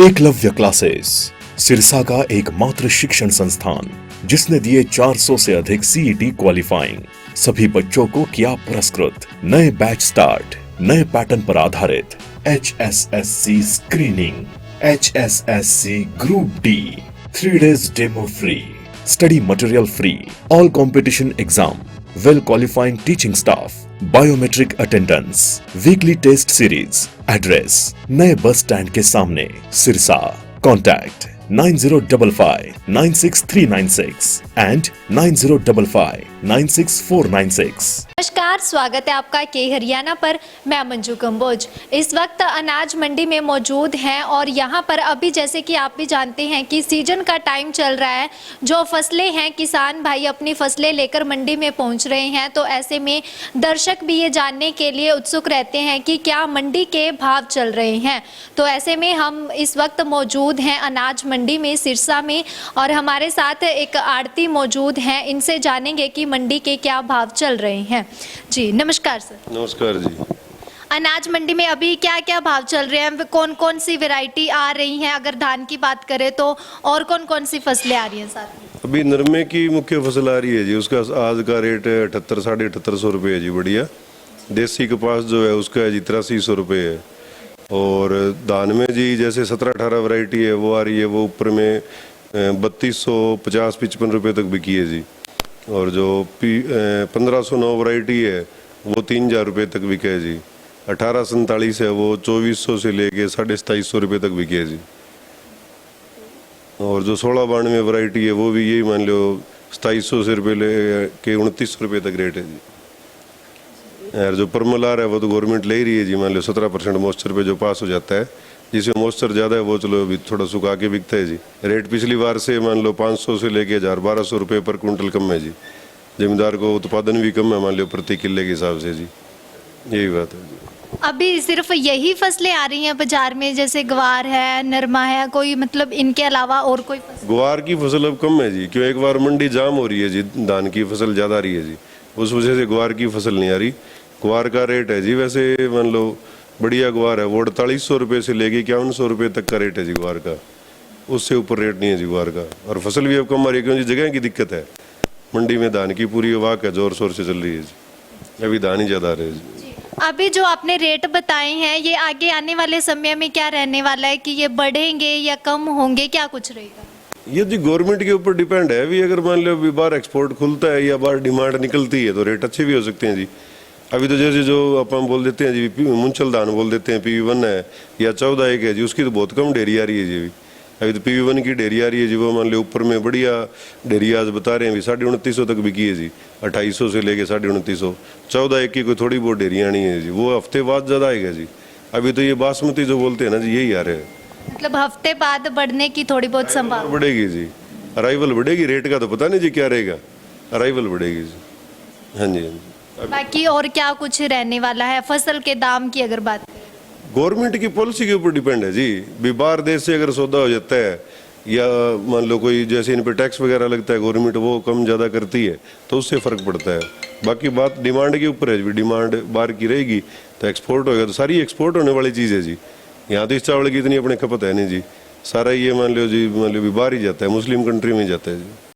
Eklavya classes Sirsa का एकमात्र शिक्षण संस्थान जिसने दिए 400 से अधिक सीईटी क्वालिफाइंग। सभी बच्चों को किया पुरस्कृत। नए बैच स्टार्ट, नए पैटर्न पर आधारित HSSC screening, HSSC group D, 3 days demo free, study material free, all competition exam, well qualifying teaching staff, biometric attendance, weekly test series. Address नए बस स्टैंड के सामने, सिरसा। Contact 9055 96396 and 9055 96496। नमस्कार, स्वागत है आपका के हरियाणा पर। मैं मंजू कंबोज इस वक्त अनाज मंडी में मौजूद हैं और यहाँ पर अभी जैसे कि आप भी जानते हैं कि सीजन का टाइम चल रहा है। जो फसलें हैं, किसान भाई अपनी फसलें लेकर मंडी में पहुँच रहे हैं, तो ऐसे में दर्शक भी ये जानने के लिए उत्सुक रहते हैं कि क्या मंडी के भाव चल रहे हैं। तो ऐसे में हम इस वक्त मौजूद हैं अनाज मंडी में सिरसा में और हमारे साथ एक आड़ती मौजूद हैं। इनसे जानेंगे कि मंडी के क्या भाव चल रहे हैं। जी नमस्कार सर। नमस्कार जी। अनाज मंडी में अभी क्या क्या भाव चल रहे हैं, कौन कौन सी वैरायटी आ रही हैं? अगर धान की बात करें तो और कौन कौन सी फसलें आ रही हैं साथ में? अभी नरमे की मुख्य फसल आ रही है जी, उसका आज का रेट है 78 साढ़े 7800 रुपये है जी। बढ़िया देसी कपास जो है उसका है जी 8300 रुपये है। और धान में जी जैसे 17-18 वैरायटी है वो आ रही है, वो ऊपर में 3250-55 रुपये तक बिकी है जी। और जो 1509 वैरायटी है वो 3000 रुपये तक बिके है जी। 1847 है वो 2400 से लेके 2750 रुपये तक बिके है जी। और जो 1692 वैरायटी है वो भी यही मान लो 2700 से रुपये ले के 2900 रुपये तक रेट है जी। और जो परमलार है वो तो गवर्नमेंट ले ही रही है जी, मान लो 17% मॉइस्चर पे जो पास हो जाता है। जिसमें मॉइस्चर ज़्यादा है वो चलो अभी थोड़ा सुखा के बिकता है जी। रेट पिछली बार से मान लो 500 से लेके 1200 रुपये पर क्विंटल कम है जी। जमींदार को उत्पादन भी कम है मान लो प्रति किले के हिसाब से जी। यही बात है जी। अभी सिर्फ यही फसलें आ रही हैं बाजार में, जैसे ग्वार है, नरमा है, कोई मतलब इनके अलावा और कोई फसल? ग्वार की फसल अब कम है जी, क्यों एक बार मंडी जाम हो रही है जी, धान की फसल ज़्यादा आ रही है जी, उस वजह से ग्वार की फसल नहीं आ रही। ग्वार का रेट है जी वैसे मान लो बढ़िया ग्वार है वो 4800 रुपये से लेके 5100 रुपये तक का रेट है जी ग्वार का। उससे ऊपर रेट नहीं है जी ग्वार का। और फसल भी अब कम आ रही है क्योंकि जगह की दिक्कत है। मंडी में धान की पूरी वाक है, जोर शोर से चल रही है जी। अभी धान ही ज़्यादा आ रहे हैं जी। अभी जो आपने रेट बताए हैं ये आगे आने वाले समय में क्या रहने वाला है, कि ये बढ़ेंगे या कम होंगे, क्या कुछ रहेगा? ये जी गवर्नमेंट के ऊपर डिपेंड है। अभी अगर मान लो अभी बाहर एक्सपोर्ट खुलता है या बाहर डिमांड निकलती है तो रेट अच्छे भी हो सकते हैं जी। अभी तो जैसे जो अपन बोल देते हैं जी मुंचल धान बोल देते हैं, PV1 है या 14 है जी, उसकी तो बहुत कम डेयरी आ रही है जी। अभी तो PV1 की डेयरी आ रही है जी, वो मान लो ऊपर में बढ़िया डेयरी आज बता रहे हैं अभी 2950 तक बिकी है जी। 2800 से लेके 2950। 14 की कोई थोड़ी बहुत डेयरी आनी है जी, वो हफ्ते बाद ज़्यादा आएगा जी। अभी तो ये बासमती जो बोलते हैं ना जी, यही आ रहे हैं। मतलब हफ्ते बाद बढ़ने की थोड़ी बहुत संभावना बढ़ेगी जी, अराइवल बढ़ेगी। रेट का तो पता नहीं जी क्या रहेगा, अराइवल बढ़ेगी जी। हाँ जी, हाँ जी। बाकी और क्या कुछ रहने वाला है? फसल के दाम की अगर बात करें, गवर्नमेंट की पॉलिसी के ऊपर डिपेंड है जी। भी बाहर देश से अगर सौदा हो जाता है या मान लो कोई जैसे इन पे टैक्स वगैरह लगता है, गवर्नमेंट वो कम ज़्यादा करती है तो उससे फ़र्क पड़ता है। बाकी बात डिमांड के ऊपर है जी। डिमांड बाहर की रहेगी तो एक्सपोर्ट होगा, तो सारी एक्सपोर्ट होने वाली चीज़ है जी। यहाँ तो इस चावल की इतनी अपने खपत है नहीं जी। सारा ये मान लो जी, मान लो भी बाहर ही जाता है, मुस्लिम कंट्री में जाता है जी।